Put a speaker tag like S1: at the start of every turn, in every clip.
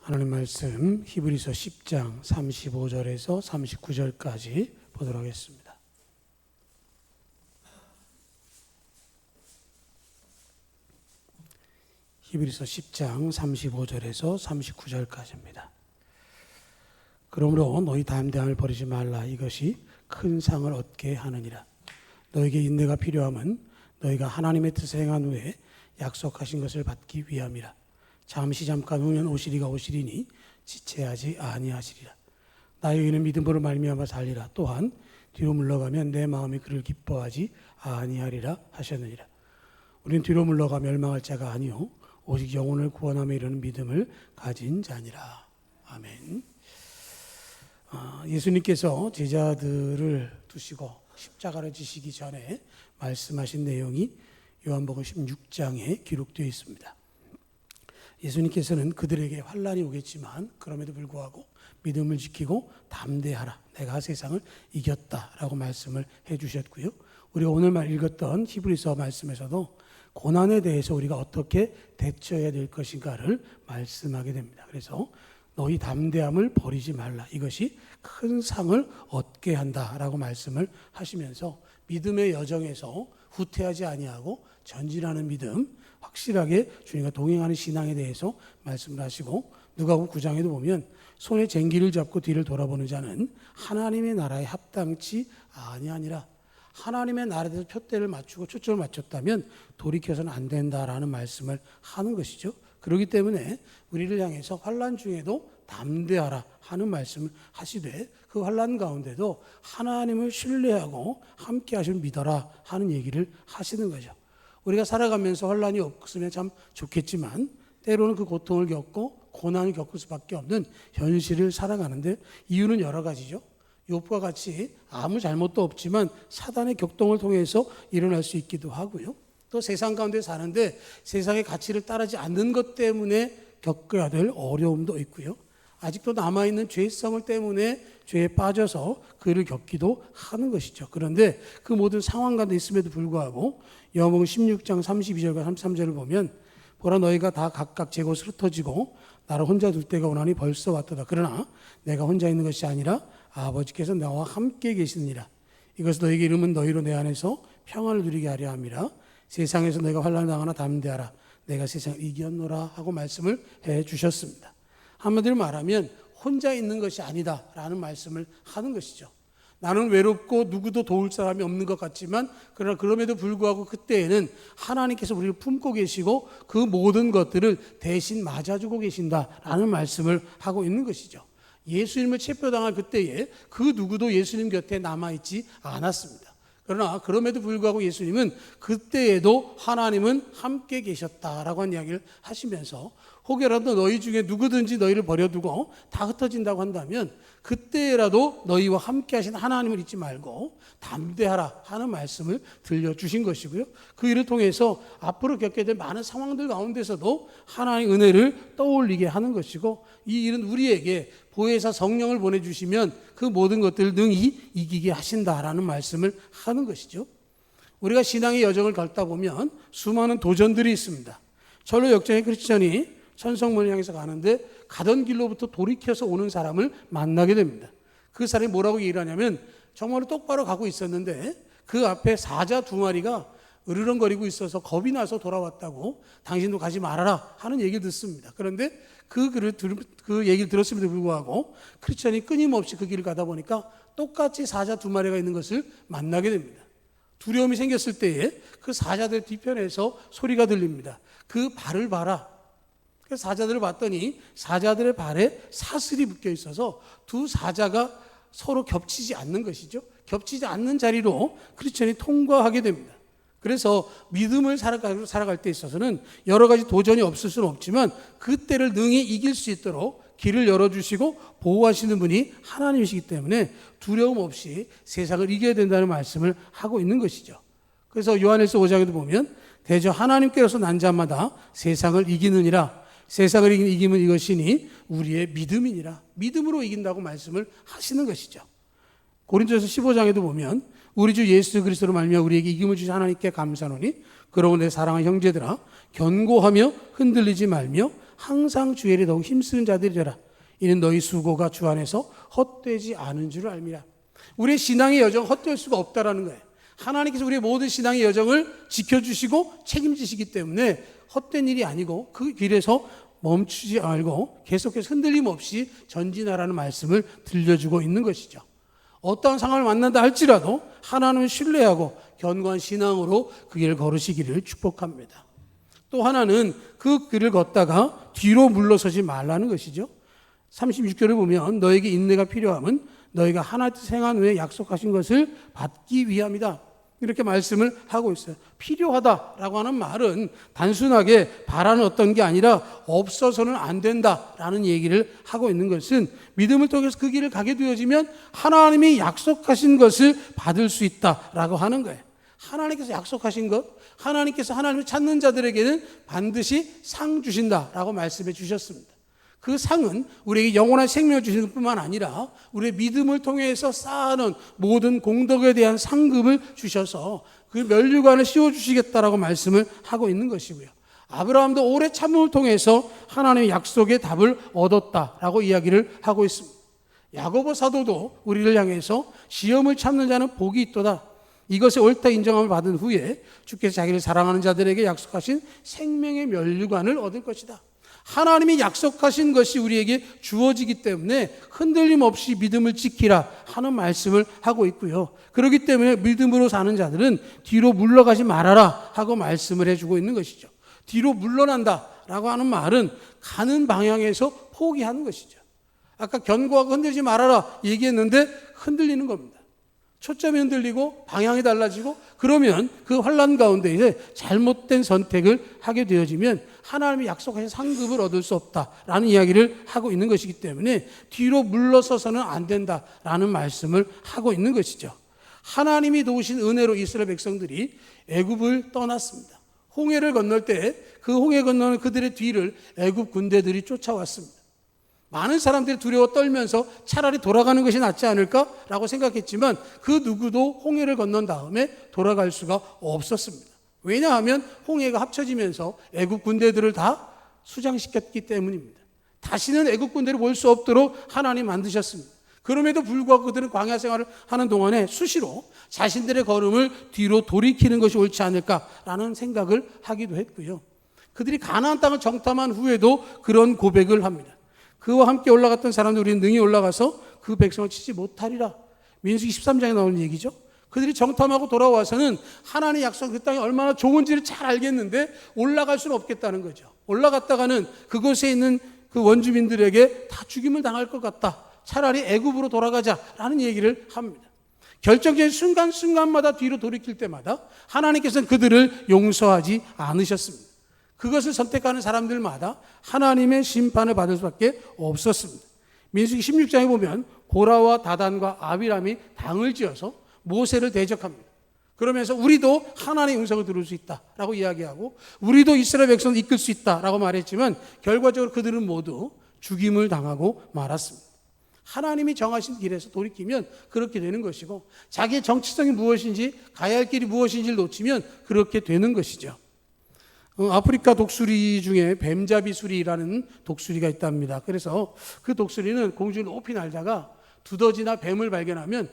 S1: 하나님 말씀 히브리서 10장 35절에서 39절까지 보도록 하겠습니다. 히브리서 10장 35절에서 39절까지입니다. 그러므로 너희 담대함을 버리지 말라. 이것이 큰 상을 얻게 하느니라. 너에게 인내가 필요함은 너희가 하나님의 뜻에 행한 후에 약속하신 것을 받기 위함이라. 잠깐 후면 오시리가 오시리니 지체하지 아니하시리라. 나에게는 믿음으로 말미암아 살리라. 또한 뒤로 물러가면 내 마음이 그를 기뻐하지 아니하리라 하셨느니라. 우리는 뒤로 물러가 멸망할 자가 아니요 오직 영혼을 구원함에 이르는 믿음을 가진 자니라. 아멘. 예수님께서 제자들을 두시고 십자가를 지시기 전에 말씀하신 내용이 요한복음 16장에 기록되어 있습니다. 예수님께서는 그들에게 환난이 오겠지만 그럼에도 불구하고 믿음을 지키고 담대하라. 내가 세상을 이겼다라고 말씀을 해주셨고요. 우리가 오늘 읽었던 히브리서 말씀에서도 고난에 대해서 우리가 어떻게 대처해야 될 것인가를 말씀하게 됩니다. 그래서 너희 담대함을 버리지 말라. 이것이 큰 상을 얻게 한다라고 말씀을 하시면서 믿음의 여정에서 후퇴하지 아니하고 전진하는 믿음, 확실하게 주님과 동행하는 신앙에 대해서 말씀을 하시고, 누가복음 9장에도 보면 손에 쟁기를 잡고 뒤를 돌아보는 자는 하나님의 나라에 합당치 아니하니라. 하나님의 나라에 대해서 표대를 맞추고 초점을 맞췄다면 돌이켜서는 안 된다라는 말씀을 하는 것이죠. 그렇기 때문에 우리를 향해서 환난 중에도 담대하라 하는 말씀을 하시되, 그 환난 가운데도 하나님을 신뢰하고 함께 하시면 믿어라 하는 얘기를 하시는 거죠. 우리가 살아가면서 환난이 없으면 참 좋겠지만 때로는 그 고통을 겪고 고난을 겪을 수밖에 없는 현실을 살아가는데 이유는 여러 가지죠. 욥과 같이 아무 잘못도 없지만 사단의 격동을 통해서 일어날 수 있기도 하고요. 또 세상 가운데 사는데 세상의 가치를 따르지 않는 것 때문에 겪어야 될 어려움도 있고요. 아직도 남아있는 죄성을 때문에 죄에 빠져서 그를 겪기도 하는 것이죠. 그런데 그 모든 상황 가운데 있음에도 불구하고 요한복음 16장 32절과 33절을 보면, 보라 너희가 다 각각 제 곳으로 흩어지고 나를 혼자 둘 때가 오나니 벌써 왔도다. 그러나 내가 혼자 있는 것이 아니라 아버지께서 나와 함께 계시느니라. 이것을 너희에게 이름은 너희로 내 안에서 평안을 누리게 하려 함이라. 세상에서 너희가 환난을 당하나 담대하라. 내가 세상을 이겼노라 하고 말씀을 해 주셨습니다. 한마디로 말하면 혼자 있는 것이 아니다라는 말씀을 하는 것이죠. 나는 외롭고 누구도 도울 사람이 없는 것 같지만 그러나 그럼에도 불구하고 그때에는 하나님께서 우리를 품고 계시고 그 모든 것들을 대신 맞아주고 계신다라는 말씀을 하고 있는 것이죠. 예수님을 체포당할 그때에 그 누구도 예수님 곁에 남아있지 않았습니다. 그러나 그럼에도 불구하고 예수님은 그때에도 하나님은 함께 계셨다라고 한 이야기를 하시면서, 혹여라도 너희 중에 누구든지 너희를 버려두고 다 흩어진다고 한다면 그때라도 너희와 함께 하신 하나님을 잊지 말고 담대하라 하는 말씀을 들려주신 것이고요. 그 일을 통해서 앞으로 겪게 될 많은 상황들 가운데서도 하나님의 은혜를 떠올리게 하는 것이고, 이 일은 우리에게 보혜사 성령을 보내주시면 그 모든 것들을 능히 이기게 하신다라는 말씀을 하는 것이죠. 우리가 신앙의 여정을 걷다 보면 수많은 도전들이 있습니다. 절로 역정의 크리스천이 천성문을 향해서 가는데 가던 길로부터 돌이켜서 오는 사람을 만나게 됩니다. 그 사람이 뭐라고 얘기를 하냐면, 정말로 똑바로 가고 있었는데 그 앞에 사자 두 마리가 으르렁거리고 있어서 겁이 나서 돌아왔다고, 당신도 가지 말아라 하는 얘기를 듣습니다. 그런데 그 얘기를 들었음에도 불구하고 크리스천이 끊임없이 그 길을 가다 보니까 똑같이 사자 두 마리가 있는 것을 만나게 됩니다. 두려움이 생겼을 때에 그 사자들 뒤편에서 소리가 들립니다. 그 발을 봐라. 그래서 사자들을 봤더니 사자들의 발에 사슬이 묶여 있어서 두 사자가 서로 겹치지 않는 것이죠. 겹치지 않는 자리로 크리스천이 통과하게 됩니다. 그래서 믿음을 살아갈 때 있어서는 여러 가지 도전이 없을 수는 없지만 그때를 능히 이길 수 있도록 길을 열어주시고 보호하시는 분이 하나님이시기 때문에 두려움 없이 세상을 이겨야 된다는 말씀을 하고 있는 것이죠. 그래서 요한일서 5장에도 보면 대저 하나님께로서 난 자마다 세상을 이기느니라. 세상을 이기면 이것이니 우리의 믿음이니라. 믿음으로 이긴다고 말씀을 하시는 것이죠. 고린도서 15장에도 보면 우리 주 예수 그리스도로 말미암아 우리에게 이김을 주신 하나님께 감사하노니 그러고 내 사랑하는 형제들아, 견고하며 흔들리지 말며 항상 주의 일에 더욱 힘쓰는 자들이 되라. 이는 너희 수고가 주 안에서 헛되지 않은 줄 알미라. 우리의 신앙의 여정 헛될 수가 없다라는 거예요. 하나님께서 우리의 모든 신앙의 여정을 지켜주시고 책임지시기 때문에 헛된 일이 아니고 그 길에서 멈추지 말고 계속해서 흔들림 없이 전진하라는 말씀을 들려주고 있는 것이죠. 어떠한 상황을 만난다 할지라도 하나님을 신뢰하고 견고한 신앙으로 그 길을 걸으시기를 축복합니다. 또 하나는 그 길을 걷다가 뒤로 물러서지 말라는 것이죠. 36절을 보면 너에게 인내가 필요함은 너희가 하나님 뜻 행한 후에 약속하신 것을 받기 위함이다. 이렇게 말씀을 하고 있어요. 필요하다라고 하는 말은 단순하게 바라는 어떤 게 아니라 없어서는 안 된다라는 얘기를 하고 있는 것은 믿음을 통해서 그 길을 가게 되어지면 하나님이 약속하신 것을 받을 수 있다라고 하는 거예요. 하나님께서 약속하신 것, 하나님께서 하나님을 찾는 자들에게는 반드시 상 주신다라고 말씀해 주셨습니다. 그 상은 우리에게 영원한 생명을 주시는 뿐만 아니라 우리의 믿음을 통해서 쌓아놓은 모든 공덕에 대한 상급을 주셔서 그 면류관을 씌워주시겠다라고 말씀을 하고 있는 것이고요. 아브라함도 오래 참음을 통해서 하나님의 약속의 답을 얻었다라고 이야기를 하고 있습니다. 야고보 사도도 우리를 향해서 시험을 참는 자는 복이 있도다. 이것에 옳다 인정함을 받은 후에 주께서 자기를 사랑하는 자들에게 약속하신 생명의 면류관을 얻을 것이다. 하나님이 약속하신 것이 우리에게 주어지기 때문에 흔들림 없이 믿음을 지키라 하는 말씀을 하고 있고요. 그렇기 때문에 믿음으로 사는 자들은 뒤로 물러가지 말아라 하고 말씀을 해주고 있는 것이죠. 뒤로 물러난다라고 하는 말은 가는 방향에서 포기하는 것이죠. 아까 견고하고 흔들지 말아라 얘기했는데 흔들리는 겁니다. 초점이 흔들리고 방향이 달라지고 그러면 그 환난 가운데 이제 잘못된 선택을 하게 되어지면 하나님이 약속하신 상급을 얻을 수 없다라는 이야기를 하고 있는 것이기 때문에 뒤로 물러서서는 안 된다라는 말씀을 하고 있는 것이죠. 하나님이 도우신 은혜로 이스라엘 백성들이 애굽을 떠났습니다. 홍해를 건널 때 그 홍해 건너는 그들의 뒤를 애굽 군대들이 쫓아왔습니다. 많은 사람들이 두려워 떨면서 차라리 돌아가는 것이 낫지 않을까라고 생각했지만 그 누구도 홍해를 건넌 다음에 돌아갈 수가 없었습니다. 왜냐하면 홍해가 합쳐지면서 애굽 군대들을 다 수장시켰기 때문입니다. 다시는 애굽 군대를 볼 수 없도록 하나님 만드셨습니다. 그럼에도 불구하고 그들은 광야 생활을 하는 동안에 수시로 자신들의 걸음을 뒤로 돌이키는 것이 옳지 않을까라는 생각을 하기도 했고요. 그들이 가나안 땅을 정탐한 후에도 그런 고백을 합니다. 그와 함께 올라갔던 사람들 우리는 능히 올라가서 그 백성을 치지 못하리라. 민수기 13장에 나오는 얘기죠. 그들이 정탐하고 돌아와서는 하나님의 약속 그 땅이 얼마나 좋은지를 잘 알겠는데 올라갈 수는 없겠다는 거죠. 올라갔다가는 그곳에 있는 그 원주민들에게 다 죽임을 당할 것 같다. 차라리 애굽으로 돌아가자라는 얘기를 합니다. 결정적인 순간순간마다 뒤로 돌이킬 때마다 하나님께서는 그들을 용서하지 않으셨습니다. 그것을 선택하는 사람들마다 하나님의 심판을 받을 수밖에 없었습니다. 민수기 16장에 보면 고라와 다단과 아비람이 당을 지어서 모세를 대적합니다. 그러면서 우리도 하나님의 음성을 들을 수 있다라고 이야기하고 우리도 이스라엘 백성을 이끌 수 있다라고 말했지만 결과적으로 그들은 모두 죽임을 당하고 말았습니다. 하나님이 정하신 길에서 돌이키면 그렇게 되는 것이고 자기의 정체성이 무엇인지 가야 할 길이 무엇인지를 놓치면 그렇게 되는 것이죠. 아프리카 독수리 중에 뱀잡이 수리라는 독수리가 있답니다. 그래서 그 독수리는 공중을 높이 날다가 두더지나 뱀을 발견하면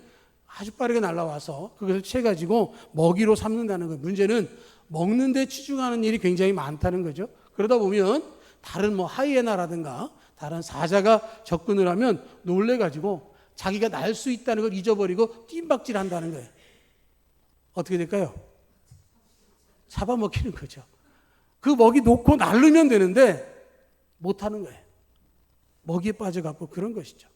S1: 아주 빠르게 날아와서 그것을 채가지고 먹이로 삼는다는 거예요. 문제는 먹는 데 치중하는 일이 굉장히 많다는 거죠. 그러다 보면 다른 하이에나라든가 다른 사자가 접근을 하면 놀래가지고 자기가 날 수 있다는 걸 잊어버리고 뜀박질 한다는 거예요. 어떻게 될까요? 잡아먹히는 거죠. 그 먹이 놓고 날르면 되는데 못하는 거예요. 먹이에 빠져갖고 그런 것이죠.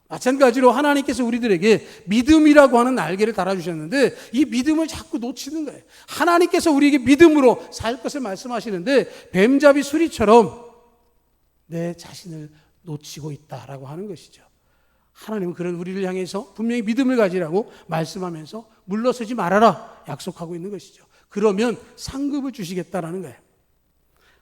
S1: 마찬가지로 하나님께서 우리들에게 믿음이라고 하는 날개를 달아주셨는데 이 믿음을 자꾸 놓치는 거예요. 하나님께서 우리에게 믿음으로 살 것을 말씀하시는데 뱀잡이 수리처럼 내 자신을 놓치고 있다라고 하는 것이죠. 하나님은 그런 우리를 향해서 분명히 믿음을 가지라고 말씀하면서 물러서지 말아라 약속하고 있는 것이죠. 그러면 상급을 주시겠다라는 거예요.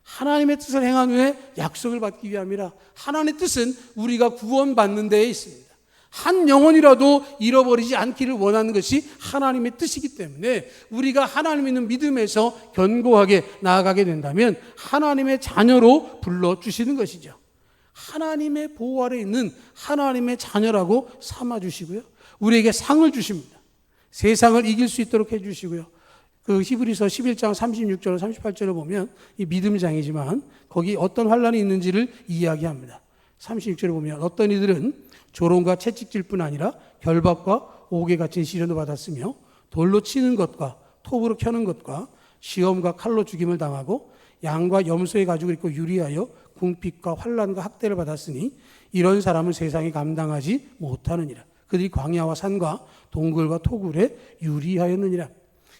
S1: 하나님의 뜻을 행한 후에 약속을 받기 위함이라. 하나님의 뜻은 우리가 구원받는 데에 있습니다. 한 영혼이라도 잃어버리지 않기를 원하는 것이 하나님의 뜻이기 때문에 우리가 하나님 있는 믿음에서 견고하게 나아가게 된다면 하나님의 자녀로 불러주시는 것이죠. 하나님의 보호 아래 있는 하나님의 자녀라고 삼아주시고요. 우리에게 상을 주십니다. 세상을 이길 수 있도록 해주시고요. 그 히브리서 11장 36절 38절을 보면 이 믿음장이지만 거기 어떤 환란이 있는지를 이야기합니다. 36절에 보면 어떤 이들은 조롱과 채찍질 뿐 아니라 결박과 옥에 갇힌 시련도 받았으며 돌로 치는 것과 톱으로 켜는 것과 시험과 칼로 죽임을 당하고 양과 염소의 가죽을 입고 유리하여 궁핍과 환난과 학대를 받았으니 이런 사람은 세상이 감당하지 못하느니라. 그들이 광야와 산과 동굴과 토굴에 유리하였느니라.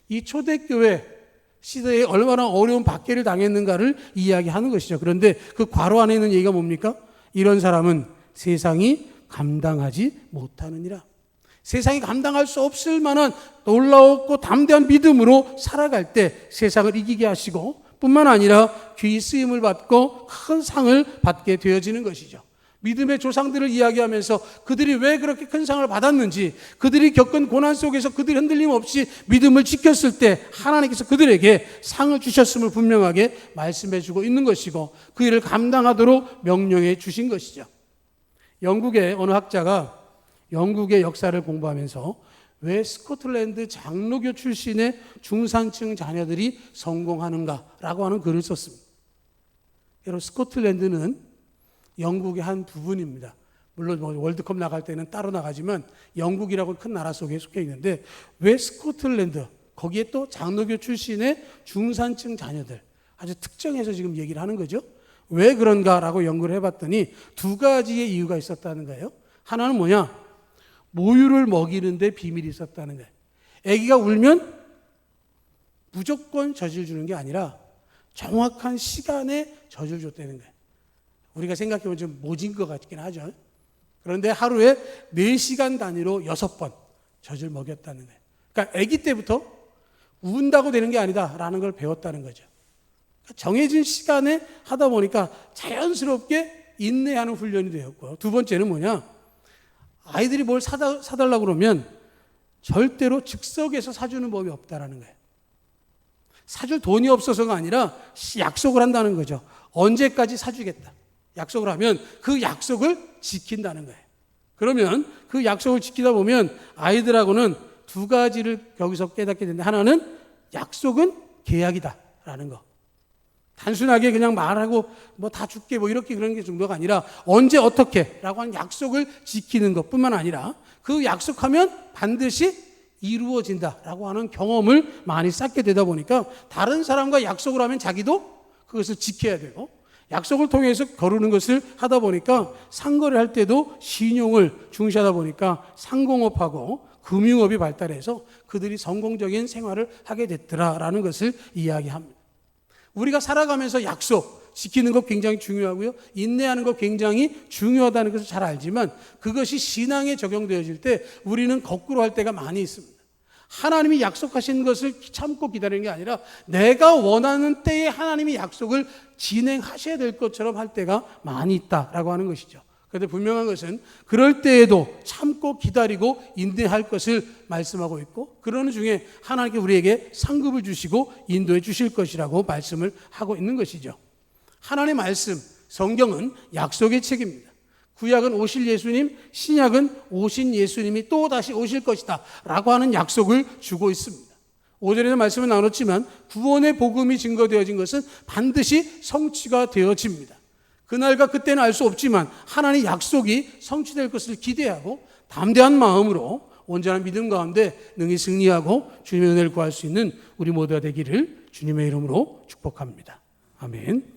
S1: 이 초대교회 시대에 얼마나 어려운 박해를 당했는가를 이야기하는 것이죠. 그런데 그 괄호 안에 있는 얘기가 뭡니까? 이런 사람은 세상이 감당하지 못하느니라. 세상이 감당할 수 없을 만한 놀라웠고 담대한 믿음으로 살아갈 때 세상을 이기게 하시고 뿐만 아니라 귀히 쓰임을 받고 큰 상을 받게 되어지는 것이죠. 믿음의 조상들을 이야기하면서 그들이 왜 그렇게 큰 상을 받았는지, 그들이 겪은 고난 속에서 그들이 흔들림 없이 믿음을 지켰을 때 하나님께서 그들에게 상을 주셨음을 분명하게 말씀해 주고 있는 것이고 그 일을 감당하도록 명령해 주신 것이죠. 영국의 어느 학자가 영국의 역사를 공부하면서 왜 스코틀랜드 장로교 출신의 중산층 자녀들이 성공하는가라고 하는 글을 썼습니다. 여러분, 스코틀랜드는 영국의 한 부분입니다. 물론 월드컵 나갈 때는 따로 나가지만 영국이라고 큰 나라 속에 속해 있는데 왜 스코틀랜드, 거기에 또 장로교 출신의 중산층 자녀들, 아주 특정해서 지금 얘기를 하는 거죠. 왜 그런가라고 연구를 해봤더니 두 가지의 이유가 있었다는 거예요. 하나는 뭐냐? 모유를 먹이는데 비밀이 있었다는 거예요. 아기가 울면 무조건 젖을 주는 게 아니라 정확한 시간에 젖을 줬다는 거예요. 우리가 생각해보면 좀 모진 것 같긴 하죠. 그런데 하루에 4시간 단위로 6번 젖을 먹였다는 거예요. 그러니까 아기 때부터 운다고 되는 게 아니다라는 걸 배웠다는 거죠. 정해진 시간에 하다 보니까 자연스럽게 인내하는 훈련이 되었고요. 두 번째는 뭐냐? 아이들이 뭘 사달라고 그러면 절대로 즉석에서 사주는 법이 없다라는 거예요. 사줄 돈이 없어서가 아니라 약속을 한다는 거죠. 언제까지 사주겠다. 약속을 하면 그 약속을 지킨다는 거예요. 그러면 그 약속을 지키다 보면 아이들하고는 두 가지를 여기서 깨닫게 되는데 하나는 약속은 계약이다라는 거. 단순하게 그냥 말하고 뭐 다 줄게 뭐 이렇게 그런 게 정도가 아니라 언제 어떻게 라고 하는 약속을 지키는 것뿐만 아니라 그 약속하면 반드시 이루어진다라고 하는 경험을 많이 쌓게 되다 보니까 다른 사람과 약속을 하면 자기도 그것을 지켜야 되고 약속을 통해서 거르는 것을 하다 보니까 상거래를 할 때도 신용을 중시하다 보니까 상공업하고 금융업이 발달해서 그들이 성공적인 생활을 하게 됐더라라는 것을 이야기합니다. 우리가 살아가면서 약속 지키는 것 굉장히 중요하고요. 인내하는 것 굉장히 중요하다는 것을 잘 알지만 그것이 신앙에 적용되어질 때 우리는 거꾸로 할 때가 많이 있습니다. 하나님이 약속하신 것을 참고 기다리는 게 아니라 내가 원하는 때에 하나님이 약속을 진행하셔야 될 것처럼 할 때가 많이 있다라고 하는 것이죠. 그런데 분명한 것은 그럴 때에도 참고 기다리고 인내할 것을 말씀하고 있고 그러는 중에 하나님께 우리에게 상급을 주시고 인도해 주실 것이라고 말씀을 하고 있는 것이죠. 하나님의 말씀, 성경은 약속의 책입니다. 구약은 오실 예수님, 신약은 오신 예수님이 또 다시 오실 것이다 라고 하는 약속을 주고 있습니다. 5절에도 말씀을 나눴지만 구원의 복음이 증거되어진 것은 반드시 성취가 되어집니다. 그날과 그때는 알 수 없지만 하나님의 약속이 성취될 것을 기대하고 담대한 마음으로 온전한 믿음 가운데 능히 승리하고 주님의 은혜를 구할 수 있는 우리 모두가 되기를 주님의 이름으로 축복합니다. 아멘.